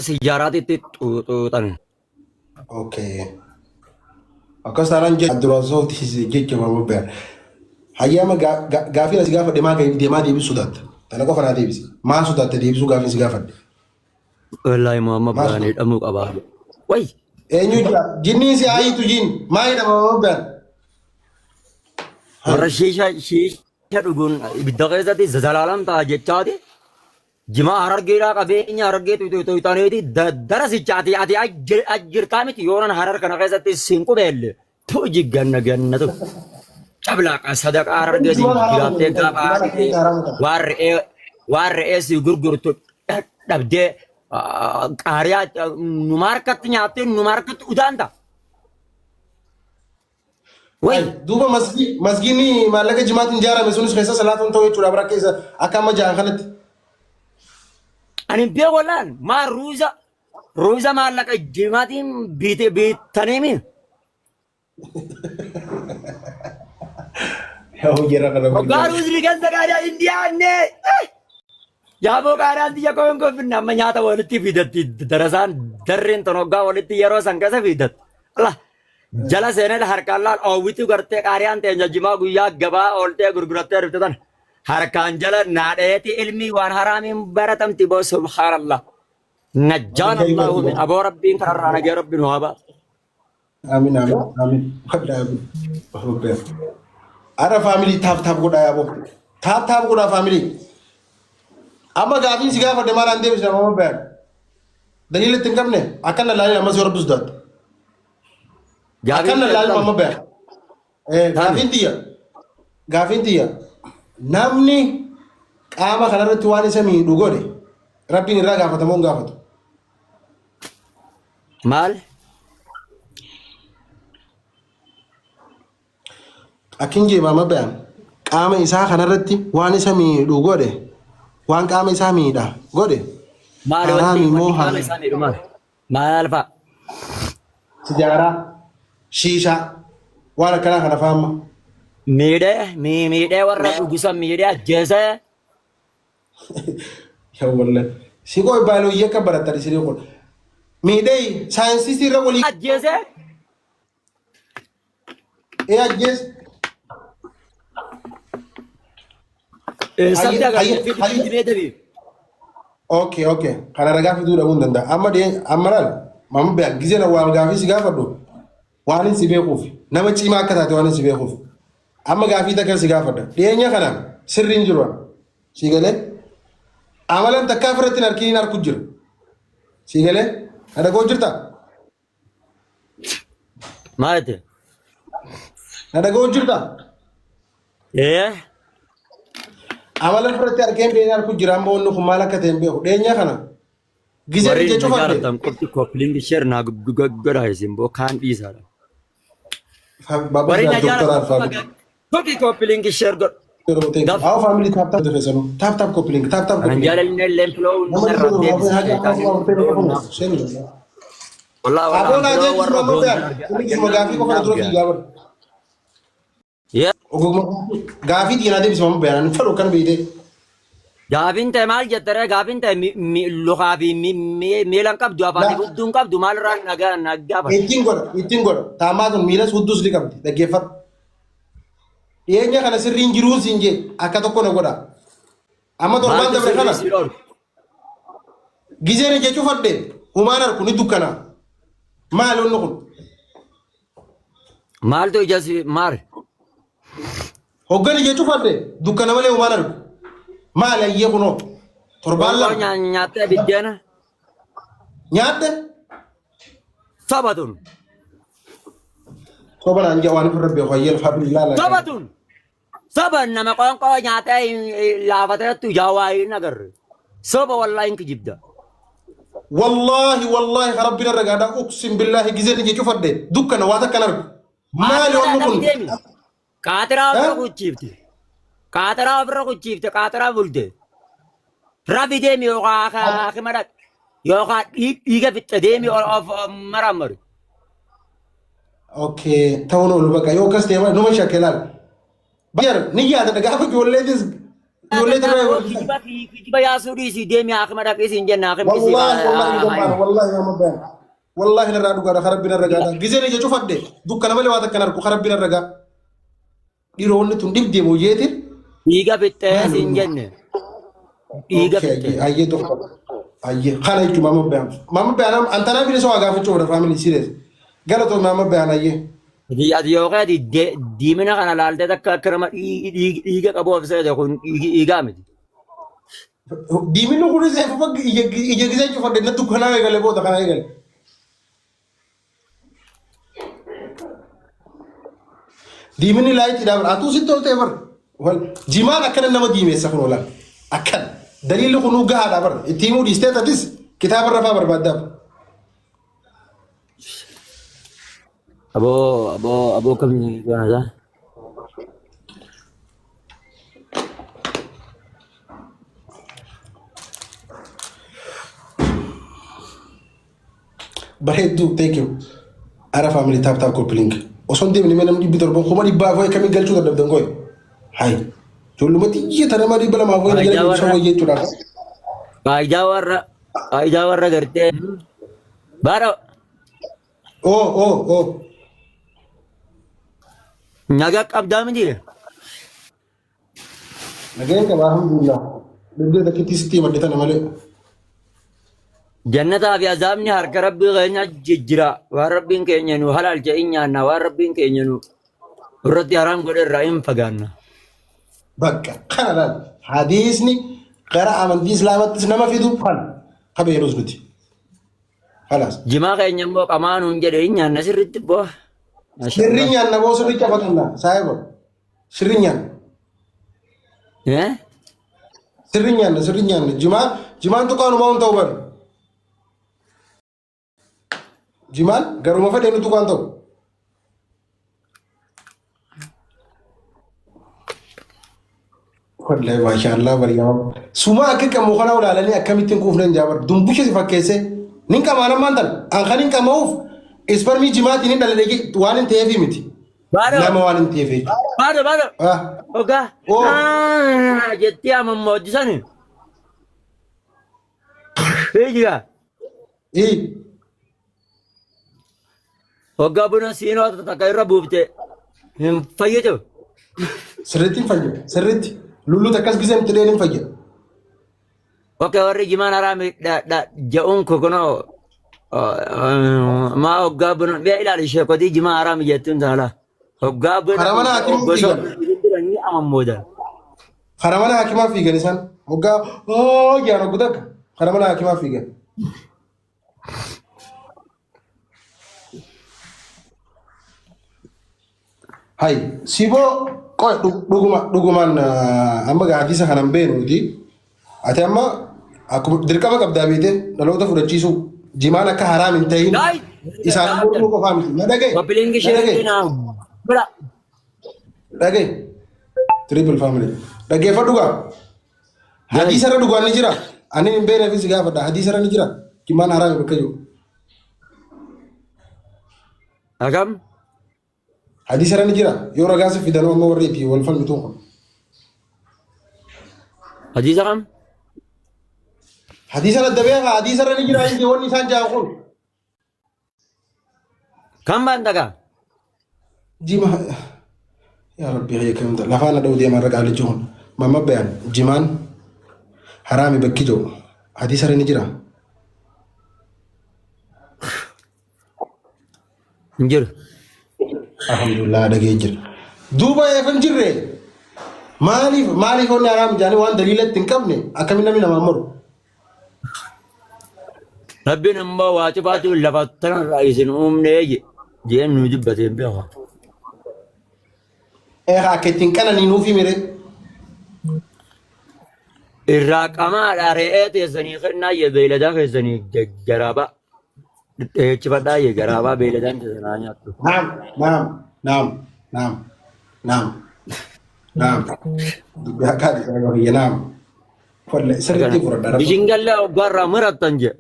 Siyyaaraatitti xuuxan. Okay. Akkas taanaan duraan sooftii jecha mamu beekan. Hayyaama gaafii as gaafa deemaa deebisu sodaata. Tana qofa naa deebisi. Maa sodaatte deebisuu gaafii si gaafadhe. Wallaahi Muhammad Baanee dhamuu qabaa. Wayi. Eenyu jinniin si haayitu jin maa jedhama mamu beekan. Warra shiisha dhuguun ibidda keessatti zalaalam ta'a jechaati. Jimaa harargeedhaa qabeenya harargee tuyxaneeti darasichaati ati ajjirtaa miti yoonan harar kana keessatti siin qubeelle tuuji gannatu cablaqa sadaqaa harargeeti jiraattee gaafa waan re'ee si gurgurtu dhabdee qaariyaa numa harkatti nyaattee numa harkatti udaanta. Duuba masgiinni maallaqa jimaatiin ijaarame sunis keessa salaatuun ta'uu jechuudha bara keessa akka amma ja'an kanatti. Ani beekolaan maa ruuza maallaqa jimaatiin biitaniimi. Ogaa ruuzni ganda gaadaa indiyaanne. Yaaboo gaadaan biyya koon kofinna amma nyaata walitti fidatti darasaan darreen ton ogaa walitti yeroo san keessa fidatti. Jala seenedha harkaan laal oowwitu gartee qaariyaan teenya jimaa guyyaa gabaa ooltee gurgurattee dhuftatan. Harkaan jala naadheeti ilmi waan haraamiin baratamti boo subhaanallah. Najjaan Allahu min aboo rabbiin kararraa nagee rabbiin waaba. Amin amin amin. Ara family taap godhaa yaaboo. Taap godhaa family. Amma gaafii si gaafa deemaan deebisa mama beekan. Daliila itti hin qabne akkana laalee ammas yoo rabbis daatu. Akkana laalee mama beekan. Gaafiin tiyya. Namni qaama kanarratti waan isa miidhu godhe rabbiin irraa gaafatamoo hin gaafatu. Maal? Akkin jee mama beekan qaama isaa kanarratti waan isa miidhu godhe waan qaama isaa miidha godhe. Maal fa'a? Sijaaraa, shiishaa waan akkanaa kana fa'aamma. Miidhee warra dhugisan miidhee ajjeesee. Yaa wallee si koo baay'ee akka baratanii siree kun miidhee saayinsii irra walii. Ajjeesee. Ajjees. Sabda gaarii Okay. Kana ragaa fiduu dhabuu hin danda'a. Amma laal mama beekan gizee na waan gaafii si gaafadhu waan hin si beekuuf nama cimaa akka taate waan hin si beekuuf. Amma gaafii takka si gaafadha. Dhiyeenya kana sirriin jiru si galee amalan takkaa ofirratti hin harkiin harku jira. Si galee nadagoo jirta? Maalite? Nadagoo jirta? Amalan ofirratti harkeen dhiyeenya harku jira amma wanni kun maal akka ta'e hin beeku. Dhiyeenya kana gizee jechuun fadde. Warri qofti koppiliin sheer naa godhaa isin boo kaan dhiisaadha. Warri nyaata Kopi koppiliin sheer godha. Our family tap coupling, tap coupling. Anjala ne lemplo narra deebisa. Abona je warra boda. Ini gafi ko kana duro fi gabar. Ya. Gafi dina deebisa mama bayanan faro kan beede. Gaafin ta'e maal jettere gaafin ta'e lukaa fi miilan qabdu afaanii gudduun qabdu maalirraa nagaafa. Ittiin godha. Taamaatun miilas huddus ni qabdi. Dhaggeeffadhu. Dhiyeenya kana sirriin jiruu siin jee akka tokko na godha. Amma torbaan dabre kana gizeen jechuu fadde humaan harku ni dukkana. Maal onni kun? Maaltu ijas maal? Hoggani jechuu fadde dukkana malee humaan harku. Maal ayyee kunoo? Torbaan lama. Nyaattee biddeena? Nyaatte? Sabatun. Soban anja waan firra beeku ayyeel fabri laala. Sabatun. Saban nama qoonqoo nyaatee laafateettu jaawaayin agarre. Soba wallaahi hin kijibda. Wallahi rabbina ragaadha uqsim billahi gizeen jechuu fadde dukkana waa takkan argu. Maali wanni kun? Qaatiraa ofirra kuchiifte. Qaatiraa bulte. Rafi deemi yookaan haakima dhaq. Yookaan dhiiga fixa deemi of marammari. Okay, ta'uun ol baqa yoo kas ta'e numa shakkeelaal. Bayar ni yaada gaafa ijoolleetis ijoollee irraa wal kijiba yaasuu dhiisii deemee haakima dhaqeesii hin jenna haakimni si wallahi nama bayan wallahi narraa dhugaadha karabbina ragaa gizeen ija cufadhe dukkana malee waa takkan argu karabbina ragaa dhiironni tun dhibdee booyeetiin dhiiga fixxee si hin jenne dhiiga fixxee ayyee tokko ayyee kana jechuun mama bayan antanaa fi soo agaafachuudha faamilii sirees galatoo mama bayan ayyee. Ati yoo qaadi diimina kana laaltee takka akka nama dhiiga qabu of seete kun dhiigaa miti. Diimina kunis ija gisee cufadhe na dukkanaa eegale booda kana eegale. Diimini laayitii dhaabala atuu sitti ol ta'e bara jimaan akkana nama diimeessa kun oolan akkana daliilli kunuu gahaadha bara itti himuu dhiistee tatis kitaaba rafaa barbaaddaaf. Abo kami gimana sah? Bareedu, thank you. Ara family tap copy link. Oson dem ni menam di bitor bon khoma di ba foy kami gal chuda dab dangoy. Hay. Jollu mati ye tane ma di bala ma foy ni gal so ye chuda. Ai jawar garte. Baro. Oh. Nagak abda miji. Nagayen ka alhamdulillah. Bende da kiti siti madde tane male. Jannata fi azabni harka rabbi ghayna jijjira wa rabbin keenya nu halal ja'inya na wa rabbin keenya nu urratti haram godhe irraa fagaanna. Bakka kana hadisni qara amantii islaamattis nama fidu fal qabeerus nuti. Halas. Jimaa keenya immoo qamaanuun jedhe nyaanna sirritti boo. Sirrinyaan na boo sirricha batanna saahiba. Sirrinyaan. Sirrinyaan jimaan tuqaanu maa'uun ta'u bara. Jimaan garuma fedhe nu tuqaan ta'u. Wallahi maashaallah bari'aama. Suma akka qamoo kana ulaalanii akkamittiin kuufnan jaabar dumbushe si fakkeesse nin qamaa namaan tan an kan hin qamaa'uuf isparmii jimaatiin hin dhaladhe waan hin ta'eef miti. Nama waan hin ta'eef. Baado. Ogaa. Jettee amamma hojjisani. Eejiga. Ogaa buna siinoo takka irra buufte hin fayyadu. Sirriitti hin fayyadu. Sirriitti. Lulluut akkas giseen itti dheen hin fayyadu. Oke warri jimaan haraami ja'uun kokonoo maa ogaa buna bee ilaali sheekotii jimaa haraami jettuun taala. Ogaa buna Haramana hakimaa fiigan. Ni amammoodaan. Haramana hakimaa fiigan isaan. Ogaa yaan oggu takka. Haramana hakimaa fiigan. Hai, siboo qoy dhugumaan amma gaafisa kanan beenuuti. Ati amma akkuma dirqama qabdaa beete dhaloota fudhachiisu jimaan akka haraam hin ta'in isaan mormuu qofaa miti. Na dhagaye. Koppilingi shirri naa bira. Dhagaye. Triple family. Dhageeffadhu gaa. Hadiisa irra dhugaan ni jira. Ani hin beekneefis gaafadha. Hadiisa irra ni jira. Jimaan haraam bakka jiru. Agam. Hadiisa irra ni jira. Yoo ragaasa fidanuu amma warri itti wal falmituu kun. Hadiisa kam? Hadiisa irra dabeeqa. Hadiisa irra ni jira. Inni wanni isaan jaa kun. Kam baan dhagaa? Jima. Yaa Rabbi hayyakamta. Lafaan adda deemaa irra qaalichi kun. Mamma bayaan jimaan haraami bakki jiru. Hadiisa irra ni jira. Hin jiru. Alhamdulillah dhagee jira. Duuba eefan jirre maaliif wanni haraam jaanii waan daliilatti hin qabne akkamiin namni namaan maru. Rabbiin immoo waa cufaatti lafa tanarraa isin uumnee jeen nu dubbatee beekaa. Akka ittiin qananii nuuf himire. Irraa qamaadhaa re'ee teessanii kennaa beeyladaa keessanii garaabaa. Dhedheechifadhaa garaabaa beeyladaan teessanaa nyaattu. Naam. Dubbii akka ati sana hojii naam. Sirriitti fudhadhaa. Bishin gallee oggaarraa murattan jee.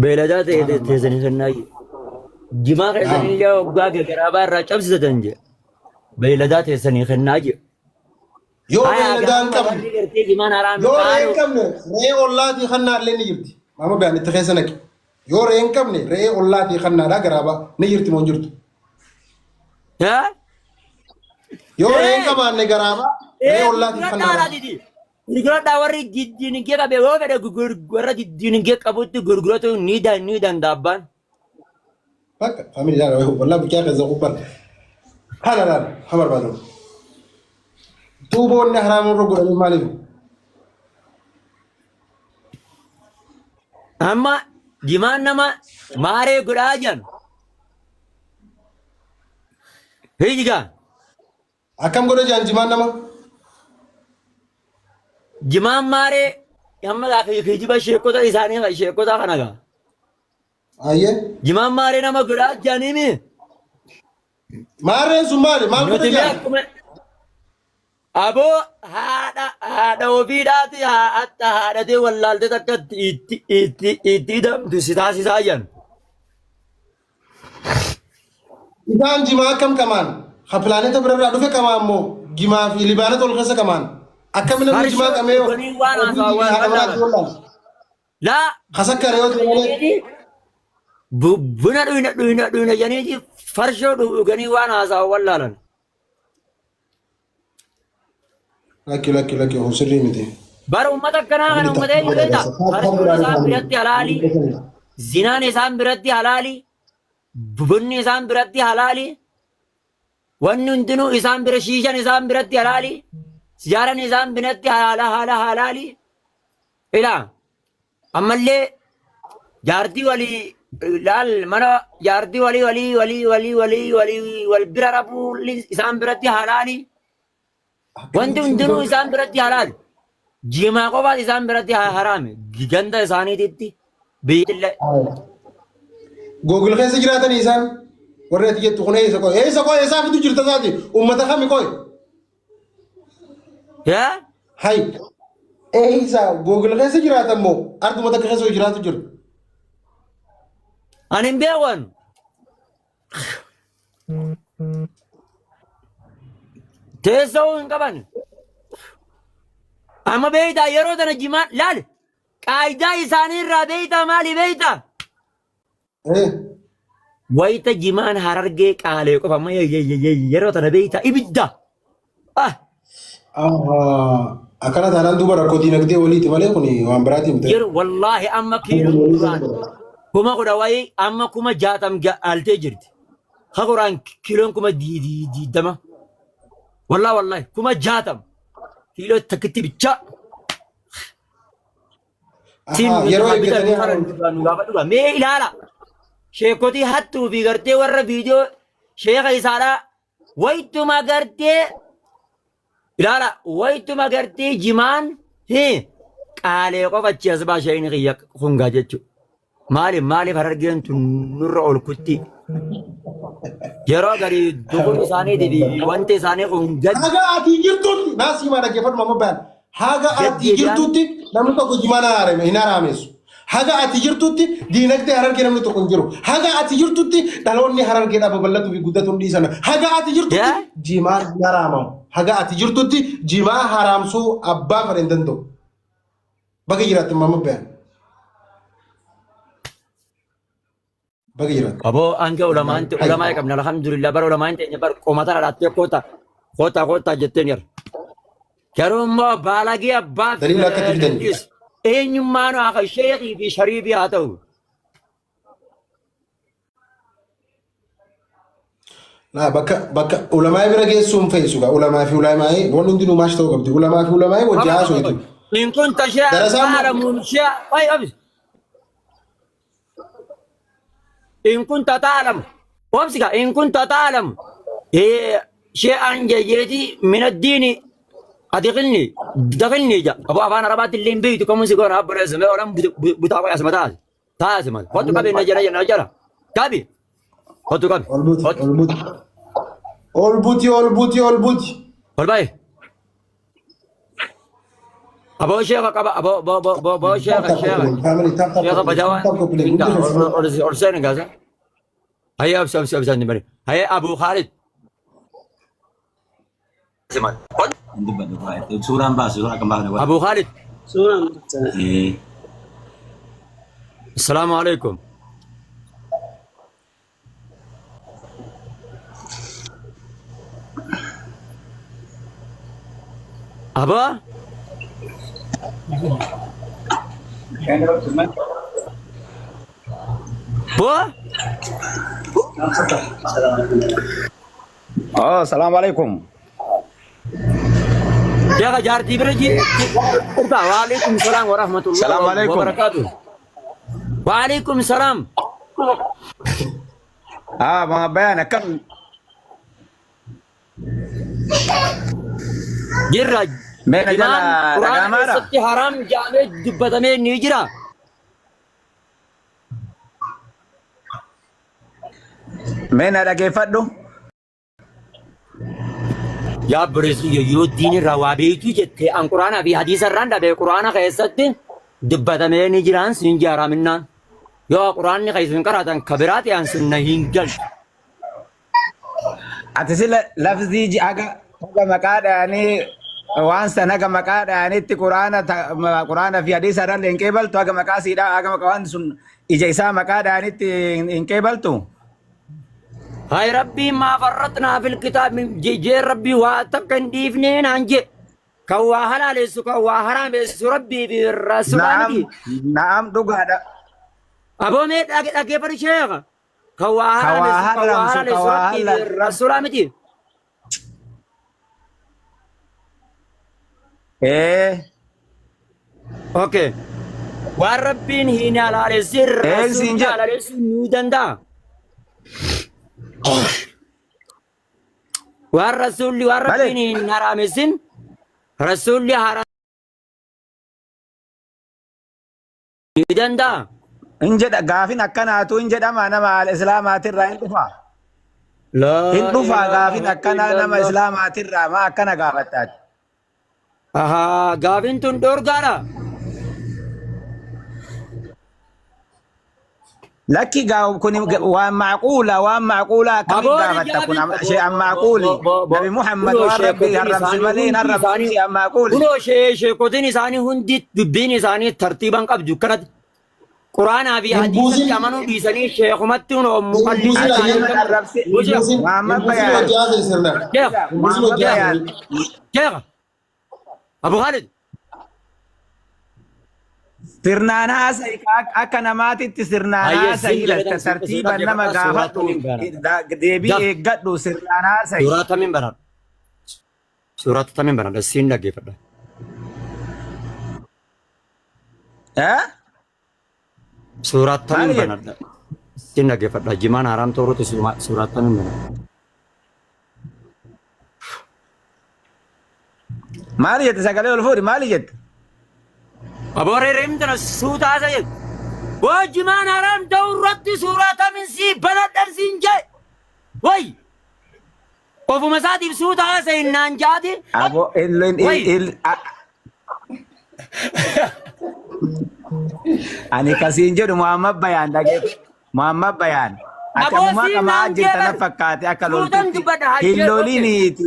Beeyladaa ta'ee teessanii kennaa jimaa keessanii illee oggaa garaabaa irraa cabsisatan jee. Beeyladaa teessanii kennaa jee. Yoo Haya beeladaan gaafa qabne, warri gartee jimaan haraami yoo re'ee qaalu. hin qabne, re'ee ollaatii kannaallee ni jirti. Maama beekan itti keessa naqe. Yoo re'ee hin qabne, re'ee ollaatii kannaadhaa garaabaa ni jirti moo hin jirtu? Haa? Yoo re'ee hin qabaanne garaabaa, re'ee ollaatii kannaadhaa. Gurguradhaa warri diinagdee qabe yoo fedhe warra diinagdee qabutti gurguratu ni danda'a abbaan. Bakka faamilii dhaan wallaa biqilaa keessa qubban. Haala dhaan haa barbaadu. Tuuboonni haraama irra godhanii maaliif? Amma jimaan nama maaree godhaa jiran. Hiijigaa. Akkam godha jaan jimaan nama? Jimaan maaree amma kijiba sheekota isaanii sheekota kana gaa. Ayyee. Jimaan maaree nama godhaa jiranii. Maarreen sun maali? Maal godha jaan? Aboo haadha ofiidhaati haadhatee wallaaltee takka itti hidhamtu si taasisaa jiran. Isaan jimaa akkam qamaan? Ha pilaaneeta birarraa dhufe qamaan moo jimaa fi libaanota ol keessa qamaan? Akkam namni jimaa qamee yoo laa hasakkare yoo ta'e malee. Buna dhuyna janiiti farshoo dhuganii waan haasa'u wallaalan. Lakki kun sirrii miti. Bara uummata akkanaa kana uummata eenyu beektaa? Farshoon isaan biratti halaali. Zinaan isaan biratti halaali. Bunni isaan biratti halaali. Wanni hundinuu isaan bira shiishan isaan biratti halaali. Sijaaran isaan biratti halaali. Ilaa ammallee jaartii walii laal mana jaartii walii wal bira rabuu isaan biratti halaali. Wanti hundinuu isaan biratti halaali. Jimaa qofaas isaan biratti haraami. Giganta isaaniititti biyya. Googil keessa jiraatanii isaan warri ati jettu kun eessa qoy? Eessa qoy? Eessaa fitu jirta isaati? Uummata kami qoy? Yaa? Hay. Eessa googil keessa jiraatan moo arduma takka keessa jiraatu jiru? Ani hin beekan. Teessoo hin qaban. Amma beeytaa yeroo tana jimaan laal qaayidaa isaanii irraa beeytaa maali beeytaa? Wayita jimaan harargee qaalee qofa amma yeroo tana beeytaa ibidda. Akkana taanaan duuba rakkoo diinagdee waliiti malee kun waan biraati miti. Yeroo wallaahi amma kiiloo duraan kuma kudha wayii amma kuma 60 altee jirti. Hakuraan kiiloon kuma 20. Wallaahi kuma 60 kiiloo takkitti bichaa. Yeroo eeggatanii mee ilaala. Sheekotii hattuu fi gartee warra viidiyoo sheeka isaadhaa wayituma gartee ilaala wayituma gartee jimaan qaalee qofa achi as baashaa inni qiyya hungaa jechuudha. Maaliif harargeen tun nurra ol kutti yeroo garii dubun isaaniitii fi wanti isaanii hungaa. Haga ati jirtutti naasii maa dhaggeeffatu mamma baan haga ati jirtutti namni tokko jimaan hin haraameessu. Haga ati jirtutti diinagdee harargee namni tokko hin jiru. Haga ati jirtutti dhaloonni harargeedhaaf babal'atuu fi guddatuun dhiisan. Haga ati jirtutti jimaan hin haraamamu. Haga ati jirtutti jimaa haraamsuu abbaa fedhe hin danda'u. Baga jiraatti mamma baan. Baga jiraatti. Aboo hanga ulamaa qabna alhamdulillah bara ulamaan teenya bara qomataa dhadhaattee koota jetteen jira. Garuu immoo baalagee abbaa Daliila akkatti fidanii. eenyummaan akka sheekii fi shariibii haa ta'u. Bakka ulamaa bira geessuun fe'isu gaa ulamaa fi ulamaa wanni hundinuu maash ta'uu qabdi. Ulamaa fi ulamaa wajji haasoo jechuudha. In kun tashee taalamuun shee wayi obis. In kun tataalamu. Obsiga in kun tataalamu. Shee anjejeeti minaddiini adikilni dakilni ja abu afaan arabaatti illee hin beektu kamuun si goona abboleessa mee olaan butaa qoy asuma taasi mal hotu qabi na jala qabi hotu qabi ol buti ol baye aboo sheeka qaba aboo sheeka bajawa ol seeni gaasa hayya absi ni bari hayya abu Khalid dubbadhu baay'ee. Suuraan baasu suuraa kan baafne. Abu Khalid. Suuraan Assalamu alaikum. Aba? Bu? Oh, assalamualaikum. Jaga jarti berji. Waalaikumsalam warahmatullahi Assalamualaikum. wabarakatuh. Waalaikumsalam. Ah, mga bayan, akan Jirra. May nagdala, Quran nagamara. keessatti haram jaamee dubbatamee ni jira. may nadagefadhu. Yaa bireessu yoo diini irraa waa beektu jettee an quraanaa fi hadiisa irraan dhabee quraana keessatti dubbatamee ni jiraan sin jaaraminaan. Yoo quraanni keessan qaraatan kabiraati an sunna hin galchu. Ati sila lafzii aga maqaadhaani waan san aga maqaadhaanitti quraana fi hadiisa irraan hin qeebaltu aga maqaa siidhaa aga maqaa waan sun ija isaa maqaadhaanitti hin qeebaltu. Hai Rabbi ma farratna fil kitab je Rabbi wa takan difneen anje ka wa halaleessu ka wa harameessu Rabbi bi rasulani Naam dhugaadha. abo me dhage fari sheekha ka wa harameessu Rabbi bi rasulani okay wa Rabbin hina halaleessu rasul halaleessu nu danda والرسول وربني نرامسين رسول حرام يدندا Inje gaafin akkanaatu inje dhama nama islaamaatirraa hin dhufa. لا Hin dhufa gaafin akkana nama islaamaatirraa ma akkana gaafattaati. aha gaafin tun dorgaadha Lakki kun waan macquula akkamii gaafatta kun shay'an macquuli. Nabi Muhammad waan rabbi harramsi malee hin harramsu shay'an macquuli. kunoo sheekotiin isaanii hundi dubbiin isaanii tartiiban qabdu kanatti quraanaa fi hadiisatti amanuu dhiisanii sheekumatti hunoo Muhammad bayaan. sheekha Abu Khalid Sirnaan haasa'i akka namaatitti sirnaan haasa'i tartiiban nama gaafatu deebii eeggadhu sirnaan haasa'i. suuraa tamiin baradha siin dhaggeeffadha suuraa tamiin baradha siin dhaggeeffadha jimaan haaraam tooruuti suuraa tamiin baradha Maali jette sagalee ol fuudhi maali jette? Abooree reemtana suutaa sayed wajimaan haram ta'u irratti suuraa tamiin sii banadhan siin jee way ofuma isaatiif suutaa sayinnaan jaati Abo ani kasiin jedhu Muhammad Bayaan dhageef Muhammad Bayaan ati ammaa qamaa jirta na fakkaate akka loltutti hin loliniiti.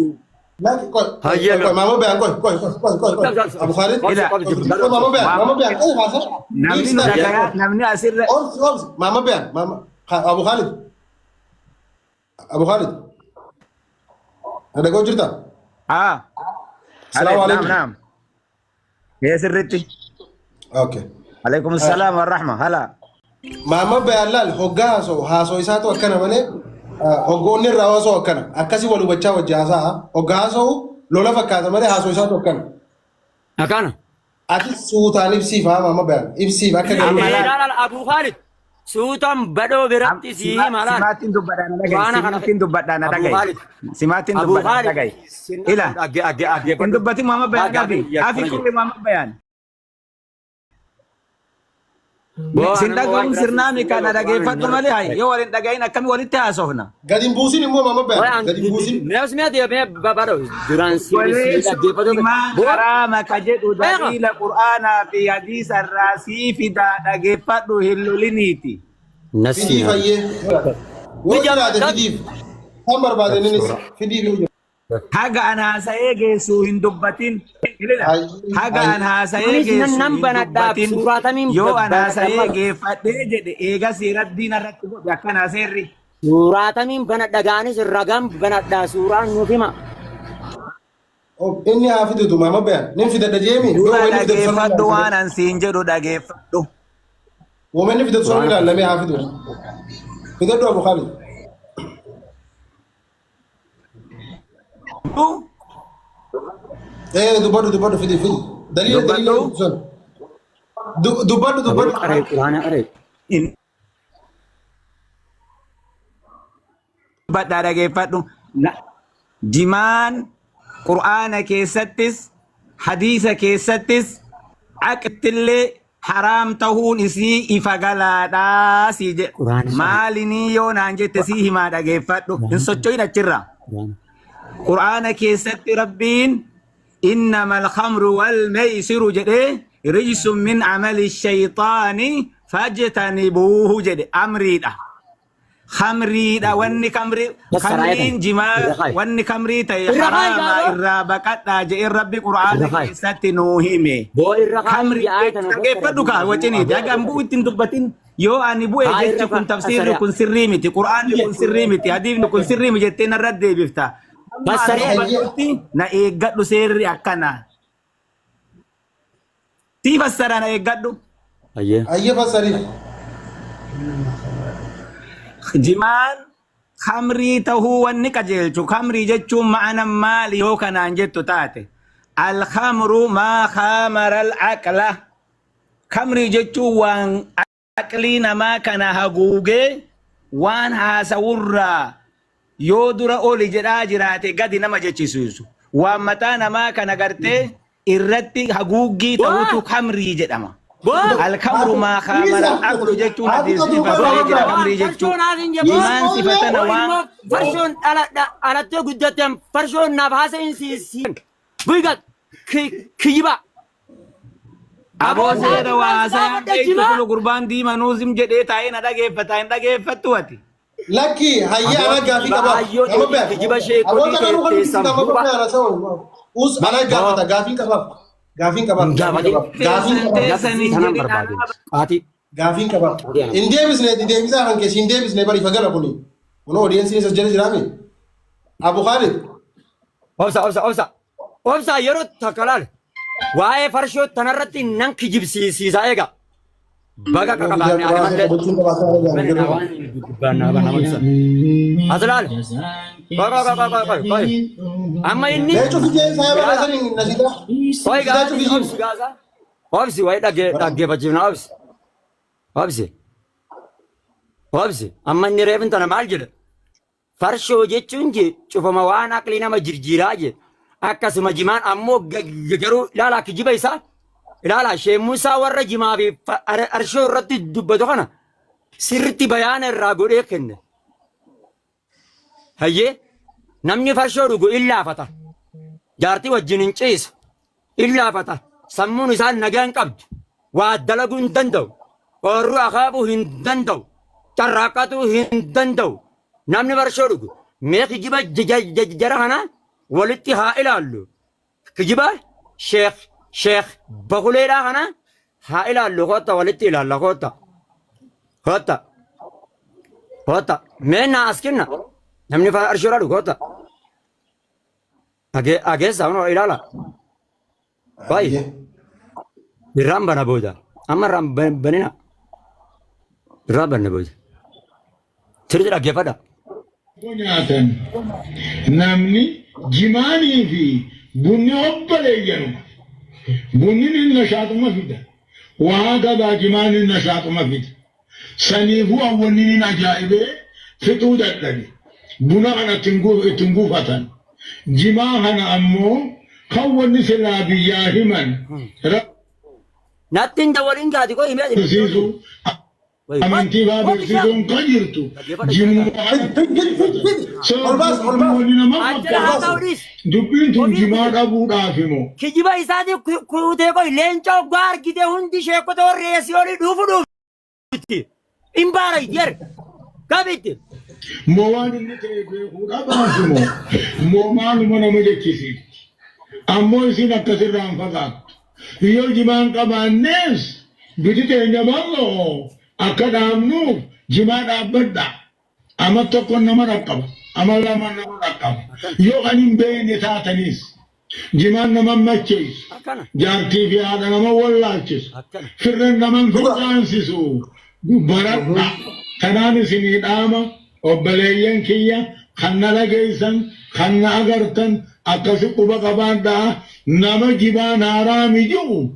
Mama Bayan, koi. Abu Khalid. Mama Bayan, masa? Namni asirra. Mama Bayan, Abu Khalid. Abu Khalid. Ada kau cerita? Assalamualaikum. Naam. Ya sirritti. Okay. Waalaikumsalam warahmah. Hala. Mama Bayan lal hoggaso haso isatu akkana malee hoggoonni irraa haasoo akkana akkasii wal hubachaa wajji haasa'a hoggaasoo lola fakkaata malee haasoo isaatu akkana. Akkana. Ati suutaan ibsiif haa Mama Bayan ibsiif akka galu. Abu Khalid suutaan badoo biratti sii malaan. Simaatiin dubbadhaan na dhagaye. Simaatiin dubbadhaan na dhagaye. Ila. Hin dubbati Mama Bayan gabi. Afi kurri Mama Bayan. Sindagum sirnaami kana dhageeffadhu malee hayi yoo waliin dhagahin akkami walitti haasofna. Gadi hin buusin immoo Mama Bayan gadi hin buusin. Neefsi mi'a deemee badoo duraan sii dhaggeeffatu. Haraama ka jedhu daliila qur'aanaa fi hadiisa irraa sii fidaa dhageeffadhu hin loliniiti. Fidii fayyee. Wajjiraate fidiif. Kan barbaadaninis fidiif. haga an haasa'ee geessu hin dubbatin haga an haasa'ee geessu hin dubbatin yoo an haasa'ee geeffadhee jedhe eega siiraddiin irratti godhe akkana seerri Suuraatamiin banadha gaanis ragam banadha suuraan nuuf hima. Inni haa fidutu maama bayan nin fidadha jeemi. Dhageeffadhu waan an siin jedhu dhageeffadhu. Womanni fidatu sun ilaallamee haa fidu. Fidadhu Abu Khalid. Dubbadhu fidi. Daliila sun. Dubbadhu. Quraana qaree. Badhaa dhageeffadhu. Jimaan Qur'aana keessattis hadiisa keessattis aqtillee haraam ta'uun isii ifa galaadhaa si jedhe. Maalinii yoo naan jette si himaa dhageeffadhu. Hin socho'in achirra. Qur'aana keessatti Rabbiin innamal khamru wal maysiru jedhee rijsun min amali shayxaani fajtanibuuhu jedhe amriidha. Khamriidha wanni khamriin jimaa wanni khamrii ta'e haraama irraa baqadhaa jedhee Rabbi Qur'aana keessatti nuu hime. Khamrii dhageeffadhu kaa waciniiti hagaan bu'u ittiin dubbatin yoo ani bu'e jechi kun tafsiirri kun sirrii miti Qur'aanni kun sirrii miti hadiisni kun sirrii miti jettee narra deebifta. Na eeggadhu seerri akkana. Sii fassara na eeggadhu. Ayyee fassari. Jimaan khamrii tahuu wanni qajeelchu khamrii jechuun ma'ana maali yoo kanaan jettu taate al-khamru maa khamara al-aqla khamrii jechuun waan aqlii namaa kana haguugee waan haasawurraa yoo dura oli jedhaa jiraate gadi nama jechisiisu waan mataa namaa kana gartee irratti haguuggii ta'utu khamrii jedhama. الكمر ما خامر العقل جتون هذه الصفة فيجرى كمري جتون إيمان صفتنا وان فرشون على تقدتهم فرشون نبهاس إنسيسين بيقات كيبا أبو سيد واسا يتكلوا قربان دي منوزم جدي تاين هذا كيف فتواتي لكي هيا أنا قافي كباب كيبا شيء كودي تسمع أنا قافي كباب Gaafiin qabaa. Gaafiin qabaa. Hin deebisnee kan keessi hin deebisnee bari fagala kuni. Kun odeessi isa jala jiraame. Abu Khalid. Obsa yeroo takkalaal waa'ee farshoo tanarratti nan kijibsiisaa eega. Baga qaqabaanne Azlaal. Amma inni Obsi wayi dhaggeeffachiifna obsi amma inni reefin tana maal jedha farshoo jechuun cufama waan aqli nama jirjiiraa je akkasuma jimaan ammoo garuu ilaala kijiba isaa ilaala sheemuusaa warra jimaa fi arshoo irratti dubbatu kana sirritti bayaana irraa godhee kenne hayyee namni farshoo dhugu illaafata jaartii wajjin hin ciisu illaafata sammuun isaan nagaan qabdu waa dalaguu hin danda'u oorruu akaabuu hin danda'u carraaqatuu hin danda'u namni farshoo dhugu mee kijiba jara kana walitti haa ilaallu kijiba sheekh bakuleedhaa kana haa ilaallu koota walitti ilaalla koota mee naa askinna namni farshoo dhugu koota ageessa hunoo ilaala baay'ee irraan bana booda amma irraan banina irraan banna booda sirriitti dhaggeeffadha. Nyaatan namni jimaanii fi bunni obboleeyyanu bunni inni nashaatuma fida waa gabaa jimaan inni nashaatuma fida saniifuu awwanni inni ajaa'ibee fixuu dadhabe buna kana ittiin guufatan jimaa kana ammoo kan wanni silaa biyyaa himan Nattiin dawwaliin gaati koo himee barsiisu amantii baa barsiisuun kan jirtu dubbiin tun jimaa dhabuudhaaf immoo kijiba isaati kuutee koo leencoo gaa argite hundi sheekota warreessi olii dhuufu dhuufti hin baara yer كابيت موان اللي تيجي ولا باسمو مو معلومة نمجكسي أمو يصير كسر رام فقط يو جمان كمان بيجي جمالو أكاد أمنو جمان أبدا أما تكون نمركب أما لا من نمركب يو أنيم بين تاتنيس جمان نمام ماتشيس أكنا جارتي في هذا نمام واللاتشيس أكنا فرن نمام فرانسيسو برا كنان سنين آما وبليين كيا خنا لجيسن خنا أجرتن أكسب بقباندا نما جبان آرامي جو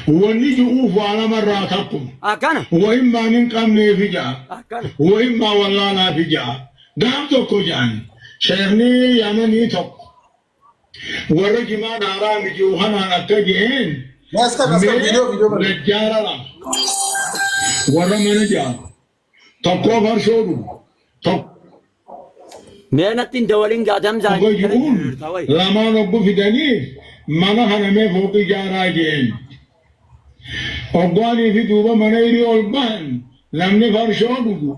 ونجو فعلى مراتكم أكنا وإما ننقم نفجع أكنا وإما والله لا فجع دام توكو جاني شيخني يمني توك ورجمان آرامي جو هنا نتجين اسكت فيديو نجارة لا ورا منجار توكو فرشودو توك مينتين دولين قادم زاي وجون لما نبو في دنيس mana haname foki jara jeen ogwani fi duba manayri olban namni farsho dugu